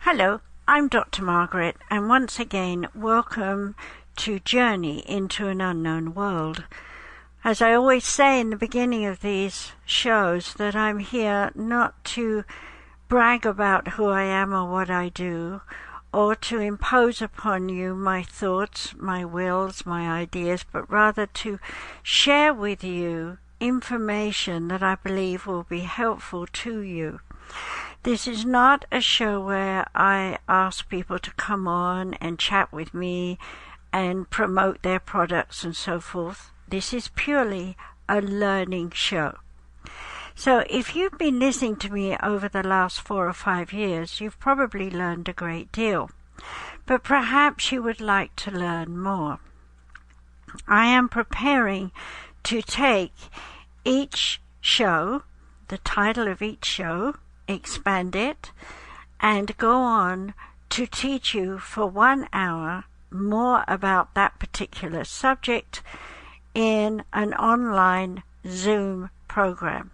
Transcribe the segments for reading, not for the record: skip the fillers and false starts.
Hello, I'm Dr. Margaret, and once again, welcome to Journey into an Unknown World. As I always say in the beginning of these shows, that I'm here not to brag about who I am or what I do, or to impose upon you my thoughts, my wills, my ideas, but rather to share with you information that I believe will be helpful to you. This is not a show where I ask people to come on and chat with me and promote their products and so forth. This is purely a learning show. So if you've been listening to me over the last 4 or 5 years, you've probably learned a great deal. But perhaps you would like to learn more. I am preparing to take each show, the title of each show, expand it, and go on to teach you for 1 hour more about that particular subject in an online Zoom program.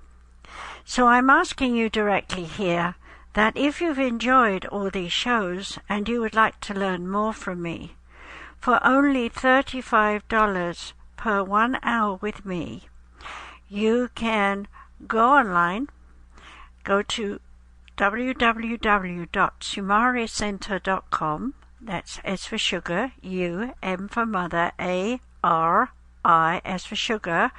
So I'm asking you directly here that if you've enjoyed all these shows and you would like to learn more from me, for only $35 per 1 hour with me, you can go online, go to www.sumaricenter.com. That's S for sugar, U, M for mother, A, R, I, S for sugar,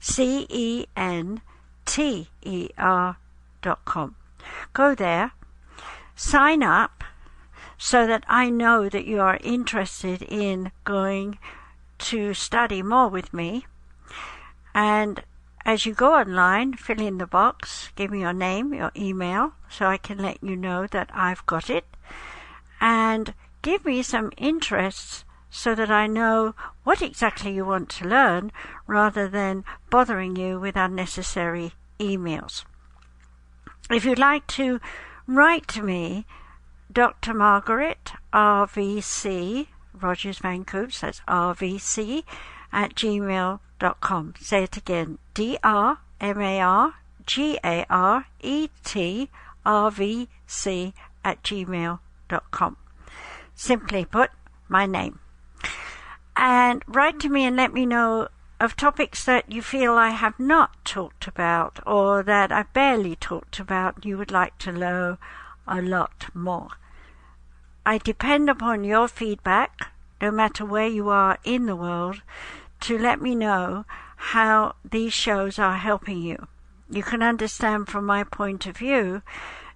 CENTER.com. Go there, sign up so that I know that you are interested in going to study more with me. And as you go online, fill in the box, give me your name, your email, so I can let you know that I've got it, and give me some interests so that I know what exactly you want to learn, rather than bothering you with unnecessary emails. If you'd like to write to me, Dr. Margaret, RVC, Rogers Van Coops, that's RVC, at gmail.com. Say it again, DRMARGARETRVC at gmail.com. Simply put, my name. And write to me and let me know of topics that you feel I have not talked about, or that I barely talked about, you would like to know a lot more. I depend upon your feedback, no matter where you are in the world, to let me know how these shows are helping you. You can understand from my point of view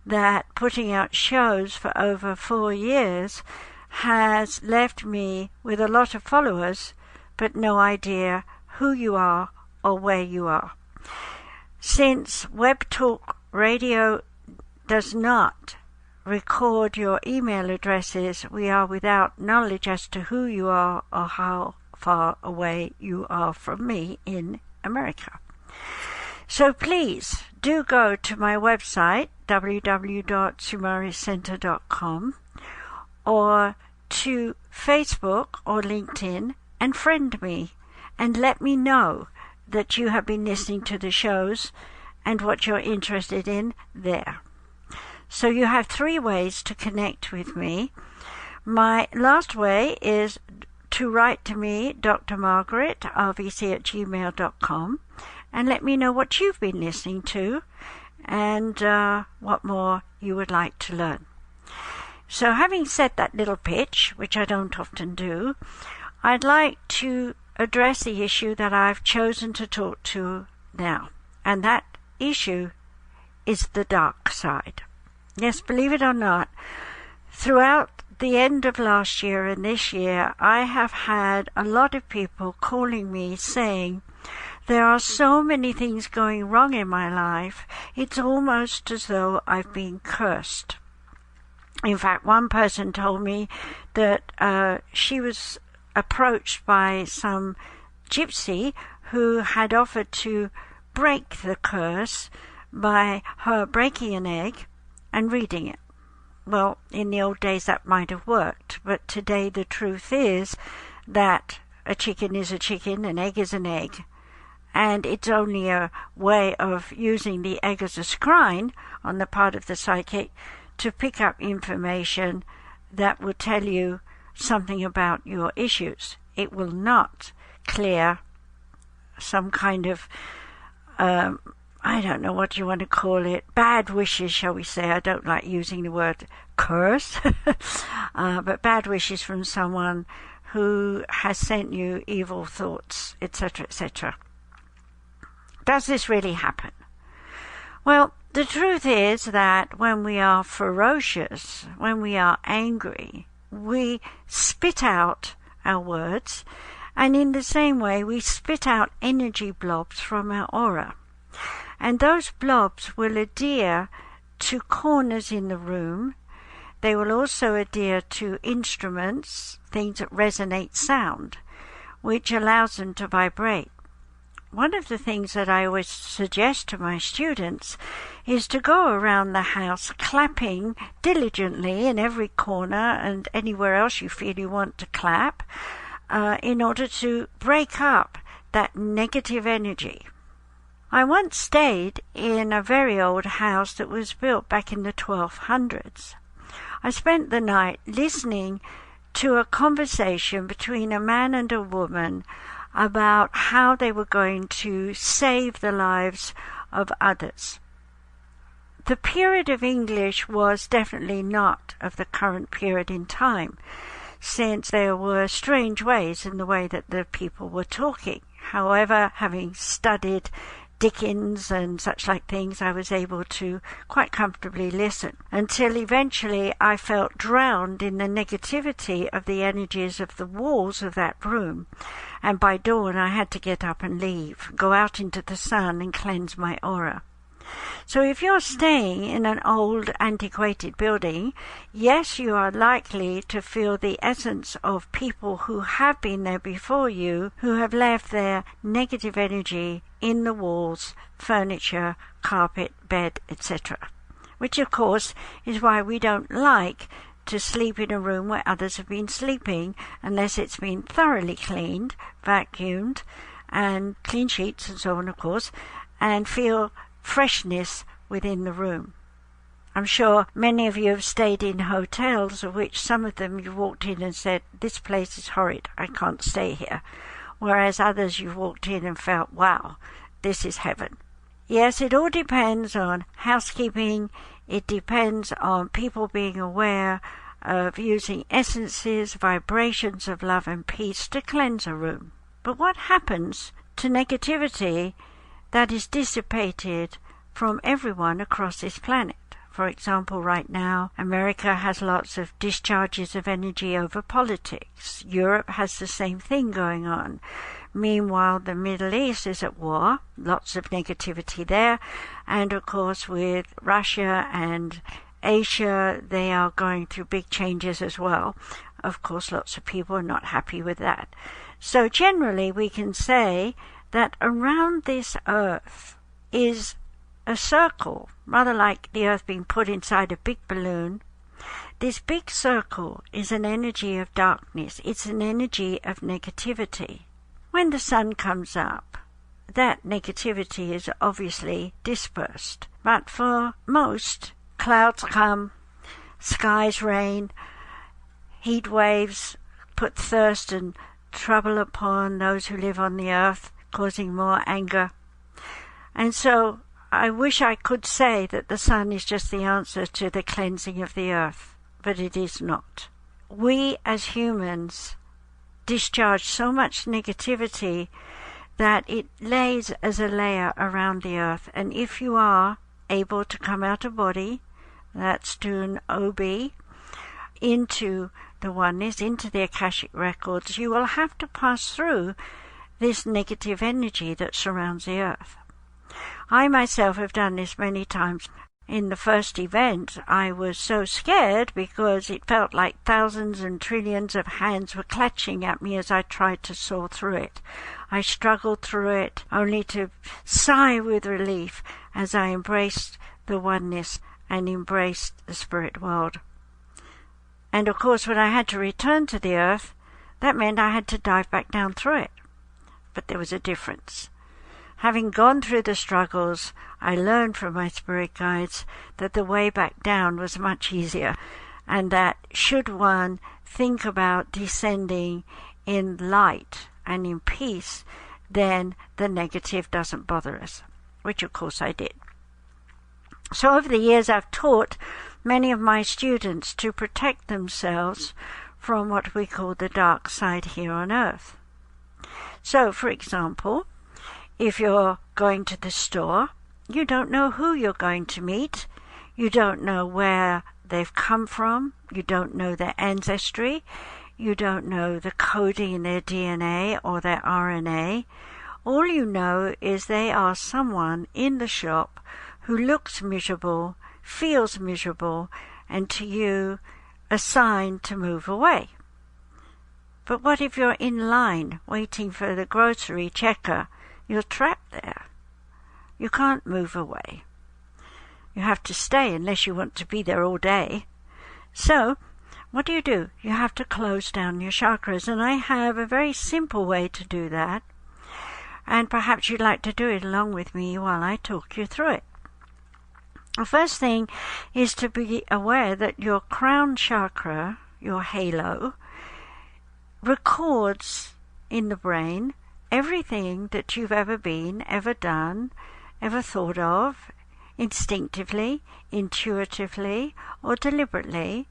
that putting out shows for over 4 years has left me with a lot of followers, but no idea who you are or where you are. Since Web Talk Radio does not record your email addresses, we are without knowledge as to who you are or how far away you are from me in America. So please do go to my website, www.sumaricenter.com, or to Facebook or LinkedIn and friend me and let me know that you have been listening to the shows and what you're interested in there. So you have 3 ways to connect with me. My last way is to write to me, Dr. Margaret, RVC at gmail.com, and let me know what you've been listening to and what more you would like to learn. So having said that little pitch, which I don't often do, I'd like to address the issue that I've chosen to talk to now, and that issue is the dark side. Yes, believe it or not, throughout the end of last year and this year, I have had a lot of people calling me saying, there are so many things going wrong in my life, it's almost as though I've been cursed. In fact, one person told me that she was approached by some gypsy who had offered to break the curse by her breaking an egg and reading it. Well, in the old days that might have worked, but today the truth is that a chicken is a chicken, an egg is an egg, and it's only a way of using the egg as a screen on the part of the psychic to pick up information that will tell you something about your issues. It will not clear some kind of, I don't know what you want to call it, bad wishes, shall we say. I don't like using the word curse, but bad wishes from someone who has sent you evil thoughts, etc., etc. Does this really happen? Well, the truth is that when we are ferocious, when we are angry, we spit out our words, and in the same way we spit out energy blobs from our aura. And those blobs will adhere to corners in the room. They will also adhere to instruments, things that resonate sound, which allows them to vibrate. One of the things that I always suggest to my students is to go around the house clapping diligently in every corner and anywhere else you feel you want to clap, in order to break up that negative energy. I once stayed in a very old house that was built back in the 1200s. I spent the night listening to a conversation between a man and a woman about how they were going to save the lives of others. The period of English was definitely not of the current period in time, since there were strange ways in the way that the people were talking. However, having studied Dickens and such like things, I was able to quite comfortably listen, until eventually I felt drowned in the negativity of the energies of the walls of that room, and by dawn I had to get up and leave, go out into the sun and cleanse my aura. So if you're staying in an old, antiquated building, yes, you are likely to feel the essence of people who have been there before you, who have left their negative energy in the walls, furniture, carpet, bed, etc. Which, of course, is why we don't like to sleep in a room where others have been sleeping, unless it's been thoroughly cleaned, vacuumed, and clean sheets and so on, of course, and feel freshness within the room. I'm sure many of you have stayed in hotels, of which some of them you walked in and said, this place is horrid, I can't stay here. Whereas others you've walked in and felt, wow, this is heaven. Yes, it all depends on housekeeping. It depends on people being aware of using essences, vibrations of love and peace to cleanse a room. But what happens to negativity that is dissipated from everyone across this planet? For example, right now, America has lots of discharges of energy over politics. Europe has the same thing going on. Meanwhile, the Middle East is at war, lots of negativity there. And of course, with Russia and Asia, they are going through big changes as well. Of course, lots of people are not happy with that. So generally, we can say that around this earth is a circle, rather like the earth being put inside a big balloon. This big circle is an energy of darkness. It's an energy of negativity. When the sun comes up, that negativity is obviously dispersed. But for most, clouds come, skies rain, heat waves put thirst and trouble upon those who live on the earth, causing more anger. And so I wish I could say that the sun is just the answer to the cleansing of the earth, but it is not. We as humans discharge so much negativity that it lays as a layer around the earth. And if you are able to come out of body, that's to an OB, into the oneness, into the Akashic Records, you will have to pass through this negative energy that surrounds the earth. I myself have done this many times. In the first event, I was so scared because it felt like thousands and trillions of hands were clutching at me as I tried to soar through it. I struggled through it, only to sigh with relief as I embraced the oneness and embraced the spirit world. And of course, when I had to return to the earth, that meant I had to dive back down through it. But there was a difference. Having gone through the struggles, I learned from my spirit guides that the way back down was much easier, and that should one think about descending in light and in peace, then the negative doesn't bother us, which of course I did. So over the years I've taught many of my students to protect themselves from what we call the dark side here on earth. So, for example, if you're going to the store, you don't know who you're going to meet, you don't know where they've come from, you don't know their ancestry, you don't know the coding in their DNA or their RNA. All you know is they are someone in the shop who looks miserable, feels miserable, and to you a sign to move away. But what if you're in line waiting for the grocery checker? You're trapped there. You can't move away. You have to stay unless you want to be there all day. So, what do? You have to close down your chakras, and I have a very simple way to do that. And perhaps you'd like to do it along with me while I talk you through it. The first thing is to be aware that your crown chakra, your halo, records in the brain everything that you've ever been, ever done, ever thought of, instinctively, intuitively, or deliberately,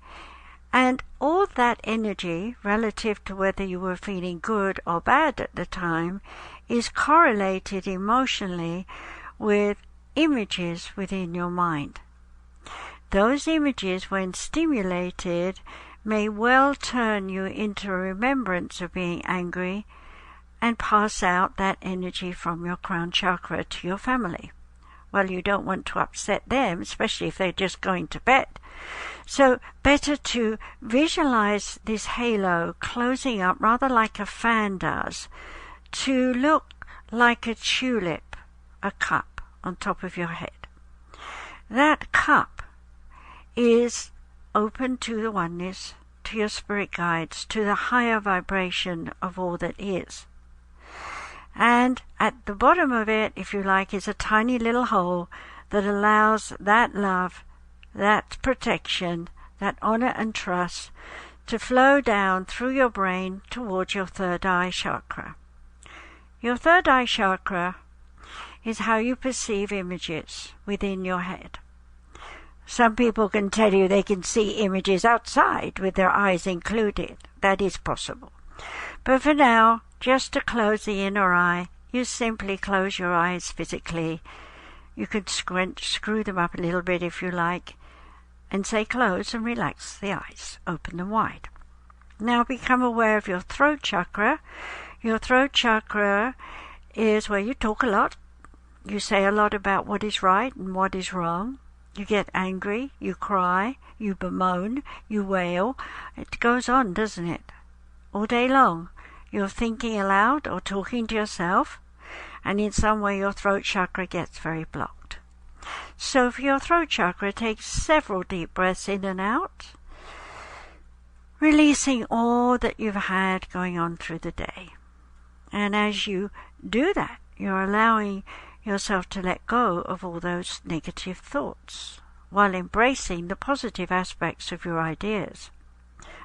and all that energy, relative to whether you were feeling good or bad at the time, is correlated emotionally with images within your mind. Those images, when stimulated, may well turn you into a remembrance of being angry and pass out that energy from your crown chakra to your family. Well, you don't want to upset them, especially if they're just going to bed. So better to visualize this halo closing up rather like a fan does, to look like a tulip, a cup on top of your head. That cup is open to the oneness, to your spirit guides, to the higher vibration of all that is. And at the bottom of it, if you like, is a tiny little hole that allows that love, that protection, that honor and trust to flow down through your brain towards your third eye chakra. Your third eye chakra is how you perceive images within your head. Some people can tell you they can see images outside with their eyes included. That is possible. But for now, just to close the inner eye, you simply close your eyes physically. You can screw them up a little bit if you like, and say close and relax the eyes. Open them wide. Now become aware of your throat chakra. Your throat chakra is where you talk a lot. You say a lot about what is right and what is wrong. You get angry, you cry, you bemoan, you wail. It goes on, doesn't it? All day long. You're thinking aloud or talking to yourself, and in some way your throat chakra gets very blocked. So for your throat chakra, take several deep breaths in and out, releasing all that you've had going on through the day. And as you do that, you're allowing yourself to let go of all those negative thoughts while embracing the positive aspects of your ideas.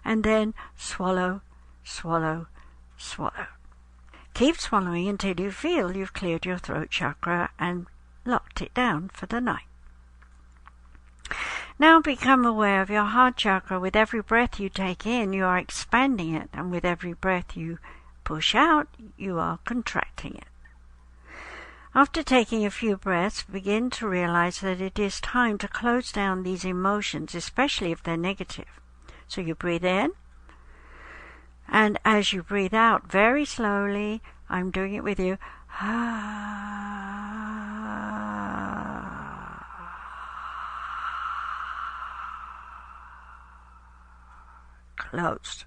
And then swallow, swallow, swallow. Keep swallowing until you feel you've cleared your throat chakra and locked it down for the night. Now become aware of your heart chakra. With every breath you take in, you are expanding it, and with every breath you push out, you are contracting it. After taking a few breaths, begin to realize that it is time to close down these emotions, especially if they're negative. So you breathe in, and as you breathe out very slowly, I'm doing it with you, closed.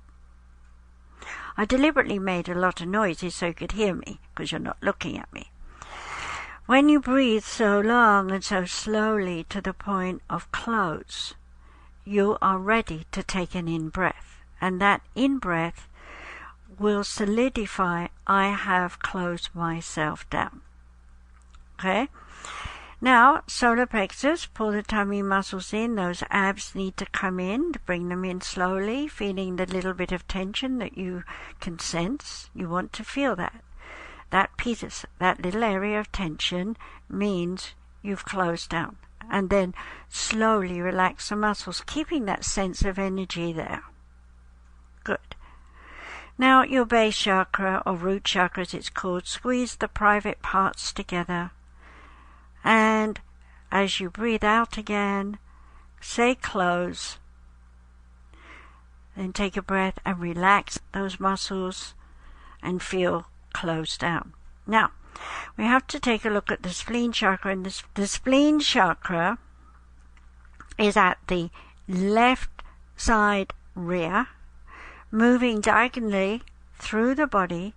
I deliberately made a lot of noises so you could hear me, because you're not looking at me. When you breathe so long and so slowly to the point of close, you are ready to take an in-breath. And that in-breath will solidify, I have closed myself down. Okay? Now, solar plexus, pull the tummy muscles in. Those abs need to come in, to bring them in slowly, feeling the little bit of tension that you can sense. You want to feel that. That piece, that little area of tension means you've closed down. And then slowly relax the muscles, keeping that sense of energy there. Good. Now, your base chakra, or root chakra as it's called, squeeze the private parts together. And as you breathe out again, say close. Then take a breath and relax those muscles and feel closed down. Now, we have to take a look at the spleen chakra. And the spleen chakra is at the left side rear, moving diagonally through the body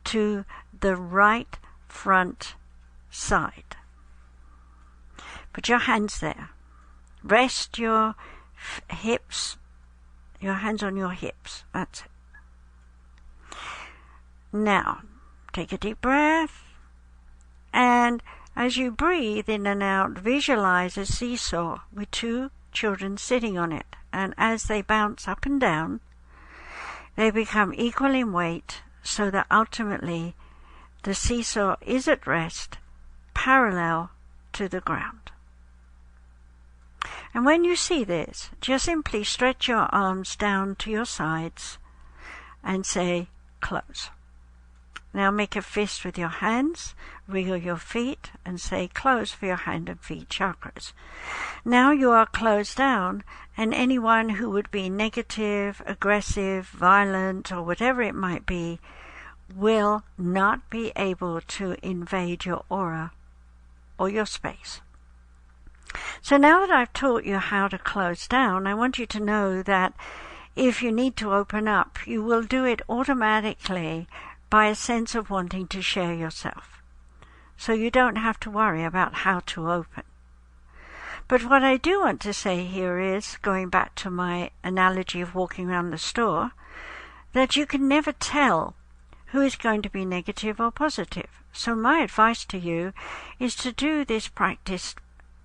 to the right front side. Put your hands there. Rest your hips, your hands on your hips. That's it. Now, take a deep breath. And as you breathe in and out, visualize a seesaw with two children sitting on it. And as they bounce up and down, they become equal in weight, so that ultimately the seesaw is at rest, parallel to the ground. And when you see this, just simply stretch your arms down to your sides and say, close. Now make a fist with your hands, wriggle your feet, and say close for your hand and feet chakras. Now you are closed down, and anyone who would be negative, aggressive, violent, or whatever it might be, will not be able to invade your aura or your space. So now that I've taught you how to close down, I want you to know that if you need to open up, you will do it automatically by a sense of wanting to share yourself. So you don't have to worry about how to open. But what I do want to say here is, going back to my analogy of walking around the store, that you can never tell who is going to be negative or positive. So my advice to you is to do this practice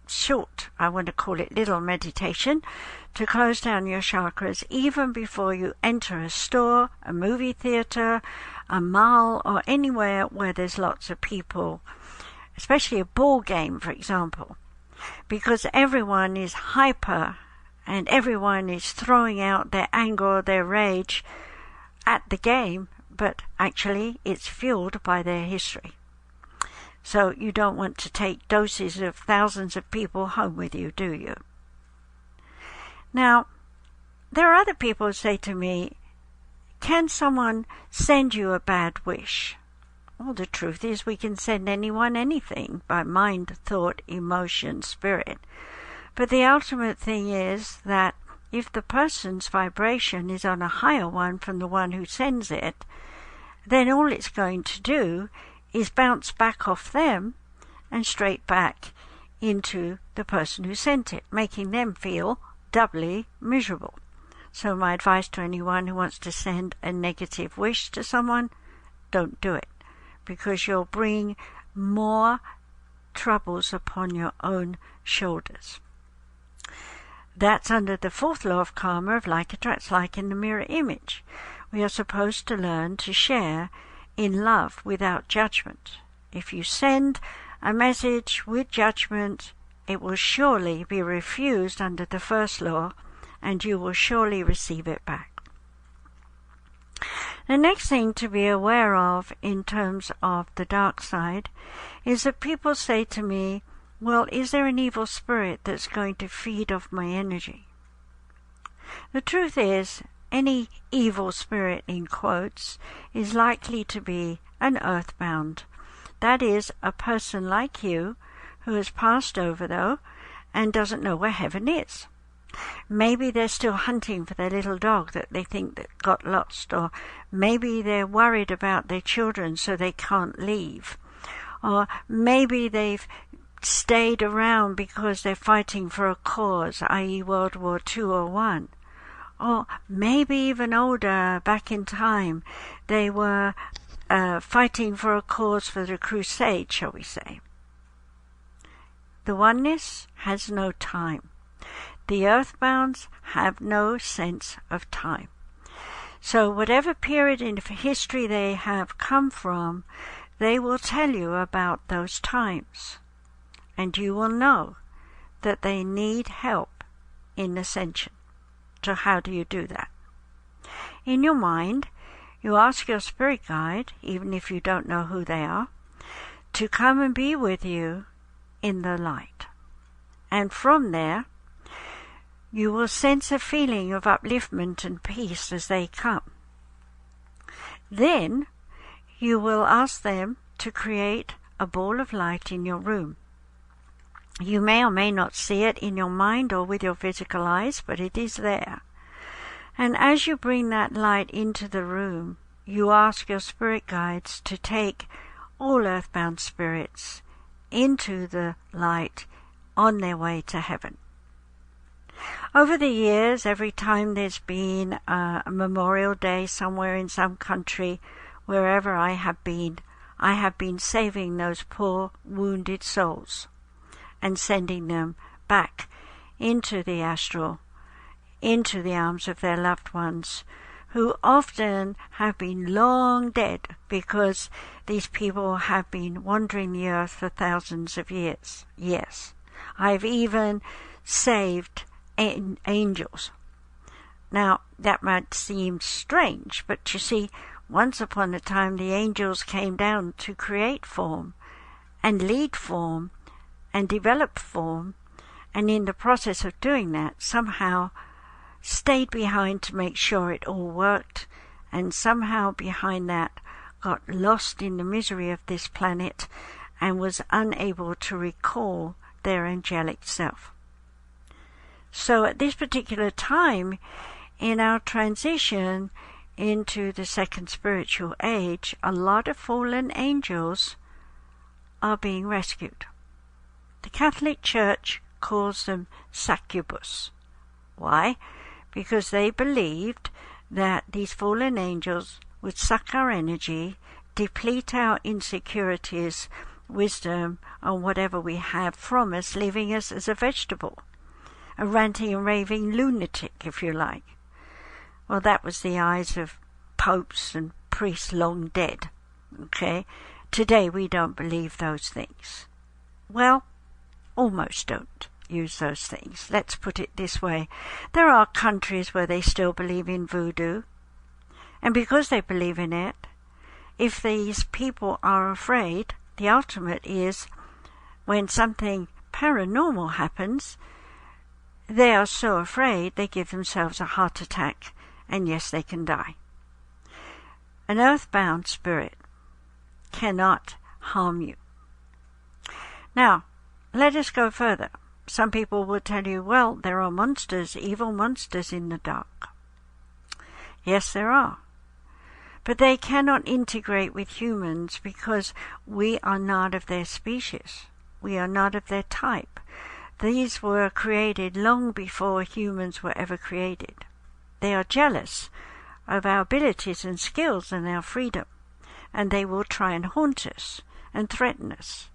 short, I want to call it little meditation, to close down your chakras even before you enter a store, a movie theater, a mall, or anywhere where there's lots of people, especially a ball game, for example, because everyone is hyper and everyone is throwing out their anger or their rage at the game, but actually it's fueled by their history. So you don't want to take doses of thousands of people home with you, do you? Now, there are other people who say to me, can someone send you a bad wish? Well, the truth is we can send anyone anything by mind, thought, emotion, spirit. But the ultimate thing is that if the person's vibration is on a higher one from the one who sends it, then all it's going to do is bounce back off them and straight back into the person who sent it, making them feel doubly miserable. So my advice to anyone who wants to send a negative wish to someone, don't do it, because you'll bring more troubles upon your own shoulders. That's under the fourth law of karma of like attracts like in the mirror image. We are supposed to learn to share in love without judgment. If you send a message with judgment, it will surely be refused under the first law, and you will surely receive it back. The next thing to be aware of in terms of the dark side is that people say to me, well, is there an evil spirit that's going to feed off my energy? The truth is, any evil spirit, in quotes, is likely to be an earthbound. That is, a person like you who has passed over, though, and doesn't know where heaven is. Maybe they're still hunting for their little dog that they think that got lost, or maybe they're worried about their children so they can't leave, or maybe they've stayed around because they're fighting for a cause, i.e. World War II or One. Or maybe even older, back in time, they were fighting for a cause for the crusade, shall we say. The oneness has no time. The earthbounds have no sense of time. So whatever period in history they have come from, they will tell you about those times. And you will know that they need help in ascension. So how do you do that? In your mind, you ask your spirit guide, even if you don't know who they are, to come and be with you in the light. And from there, you will sense a feeling of upliftment and peace as they come. Then you will ask them to create a ball of light in your room. You may or may not see it in your mind or with your physical eyes, but it is there. And as you bring that light into the room, you ask your spirit guides to take all earthbound spirits into the light on their way to heaven. Over the years, every time there's been a Memorial Day somewhere in some country, wherever I have been saving those poor wounded souls and sending them back into the astral, into the arms of their loved ones, who often have been long dead because these people have been wandering the earth for thousands of years. Yes, I've even saved angels. Now, that might seem strange, but you see, once upon a time the angels came down to create form and lead form and develop form, and in the process of doing that somehow stayed behind to make sure it all worked, and somehow behind that got lost in the misery of this planet and was unable to recall their angelic self. So at this particular time in our transition into the second spiritual age, a lot of fallen angels are being rescued. The Catholic Church calls them succubus. Why? Because they believed that these fallen angels would suck our energy, deplete our insecurities, wisdom, or whatever we have from us, leaving us as a vegetable, a ranting and raving lunatic, if you like. Well, that was the eyes of popes and priests long dead. Okay? Today we don't believe those things. Well, almost don't use those things. Let's put it this way. There are countries where they still believe in voodoo. And because they believe in it, if these people are afraid, the ultimate is when something paranormal happens, they are so afraid they give themselves a heart attack, and yes, they can die. An earthbound spirit cannot harm you. Now, let us go further. Some people will tell you, well, there are monsters, evil monsters in the dark. Yes, there are. But they cannot integrate with humans because we are not of their species. We are not of their type. These were created long before humans were ever created. They are jealous of our abilities and skills and our freedom, and they will try and haunt us and threaten us.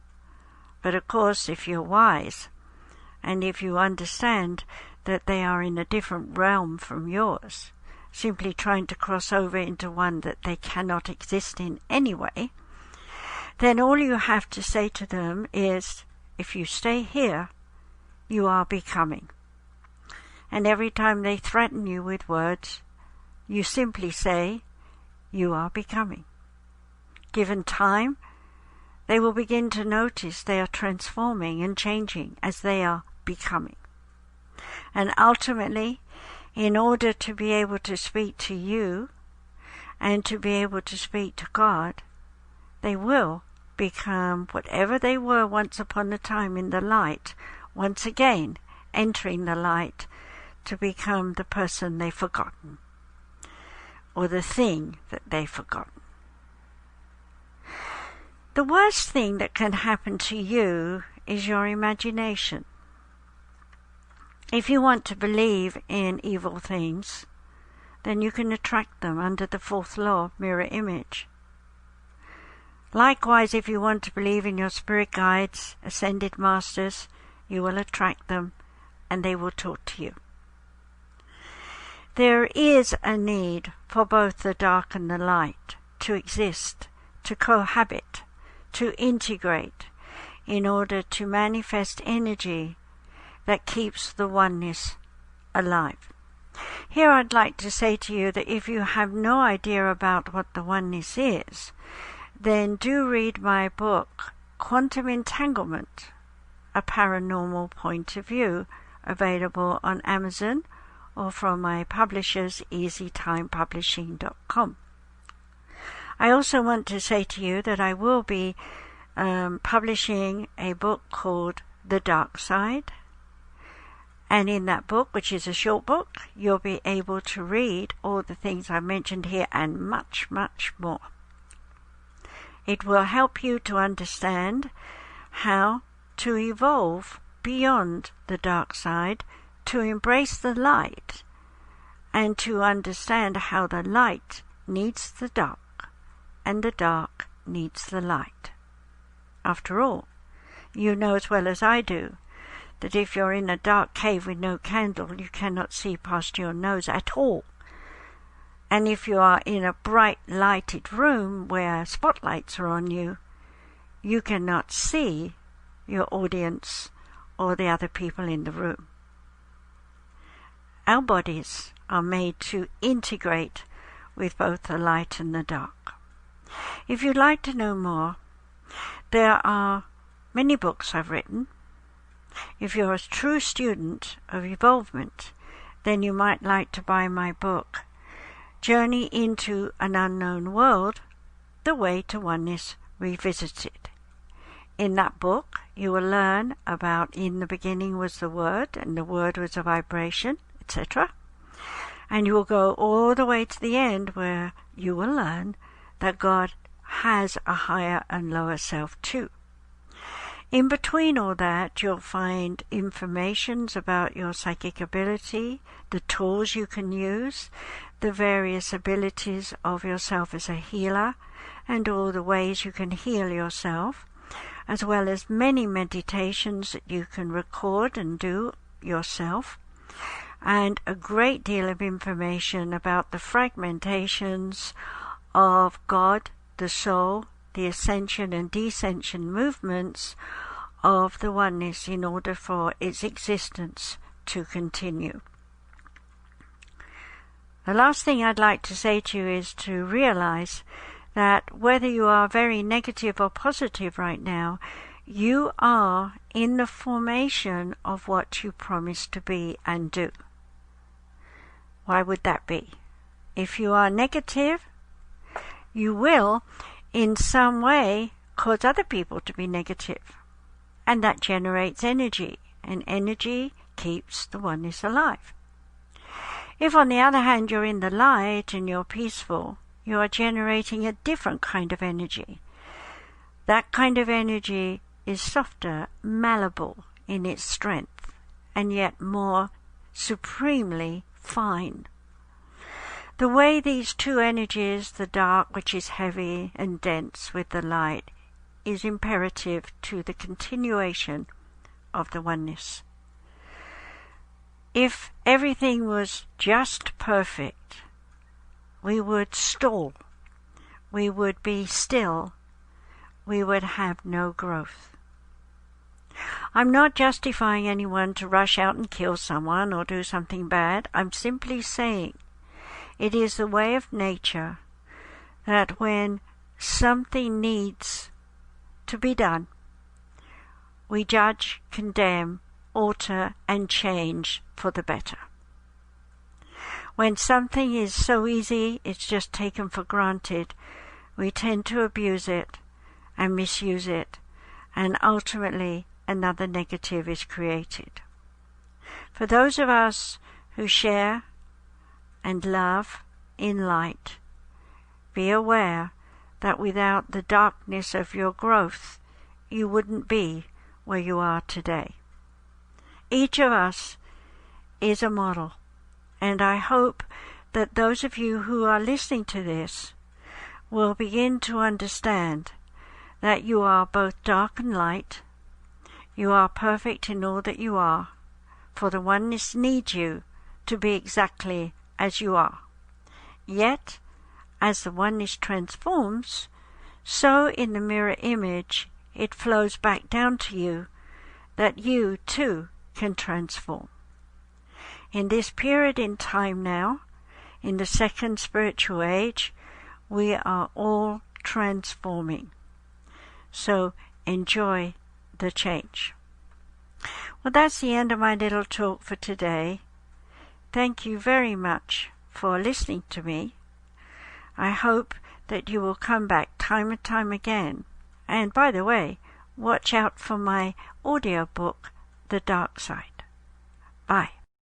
But of course, if you're wise, and if you understand that they are in a different realm from yours, simply trying to cross over into one that they cannot exist in anyway, then all you have to say to them is, if you stay here, you are becoming. And every time they threaten you with words, you simply say, you are becoming. Given time, they will begin to notice they are transforming and changing as they are becoming. And ultimately, in order to be able to speak to you and to be able to speak to God, they will become whatever they were once upon a time in the light, once again entering the light to become the person they've forgotten, or the thing that they've forgotten. The worst thing that can happen to you is your imagination. If you want to believe in evil things, then you can attract them under the fourth law of mirror image. Likewise, if you want to believe in your spirit guides, ascended masters, you will attract them, and they will talk to you. There is a need for both the dark and the light to exist, to cohabit, to integrate, in order to manifest energy that keeps the oneness alive. Here I'd like to say to you that if you have no idea about what the oneness is, then do read my book, Quantum Entanglement, A Paranormal Point of View, available on Amazon or from my publishers, easytimepublishing.com. I also want to say to you that I will be publishing a book called The Dark Side. And in that book, which is a short book, you'll be able to read all the things I've mentioned here and much, much more. It will help you to understand how to evolve beyond the dark side, to embrace the light, and to understand how the light needs the dark, and the dark needs the light. After all, you know as well as I do that if you're in a dark cave with no candle, you cannot see past your nose at all. And if you are in a bright lighted room where spotlights are on you, you cannot see your audience or the other people in the room. Our bodies are made to integrate with both the light and the dark. If you'd like to know more, there are many books I've written. If you're a true student of evolvement, then you might like to buy my book, Journey into an Unknown World, The Way to Oneness Revisited. In that book, you will learn about in the beginning was the Word, and the Word was a vibration, etc. And you will go all the way to the end where you will learn that God has a higher and lower self too. In between all that, you'll find informations about your psychic ability, the tools you can use, the various abilities of yourself as a healer, and all the ways you can heal yourself, as well as many meditations that you can record and do yourself, and a great deal of information about the fragmentations of God, the soul, the ascension and descension movements of the oneness in order for its existence to continue. The last thing I'd like to say to you is to realize that whether you are very negative or positive right now, you are in the formation of what you promise to be and do. Why would that be? If you are negative, you will in some way cause other people to be negative, and that generates energy, and energy keeps the oneness alive. If on the other hand you're in the light and you're peaceful, you are generating a different kind of energy. That kind of energy is softer, malleable in its strength, and yet more supremely fine. The way these two energies, the dark, which is heavy and dense, with the light, is imperative to the continuation of the oneness. If everything was just perfect, we would stall, we would be still, we would have no growth. I'm not justifying anyone to rush out and kill someone or do something bad. I'm simply saying it is the way of nature that when something needs to be done, we judge, condemn, alter, and change for the better. When something is so easy, it's just taken for granted, we tend to abuse it and misuse it, and ultimately another negative is created. For those of us who share and love in light, be aware that without the darkness of your growth, you wouldn't be where you are today. Each of us is a model, and I hope that those of you who are listening to this will begin to understand that you are both dark and light, You are perfect in all that you are, for the oneness needs you to be exactly as you are. Yet, as the oneness transforms, so in the mirror image it flows back down to you that you too can transform. In this period in time now, in the second spiritual age, we are all transforming. So enjoy the change. Well, that's the end of my little talk for today. Thank you very much for listening to me. I hope that you will come back time and time again. And by the way, watch out for my audiobook, The Dark Side. Bye.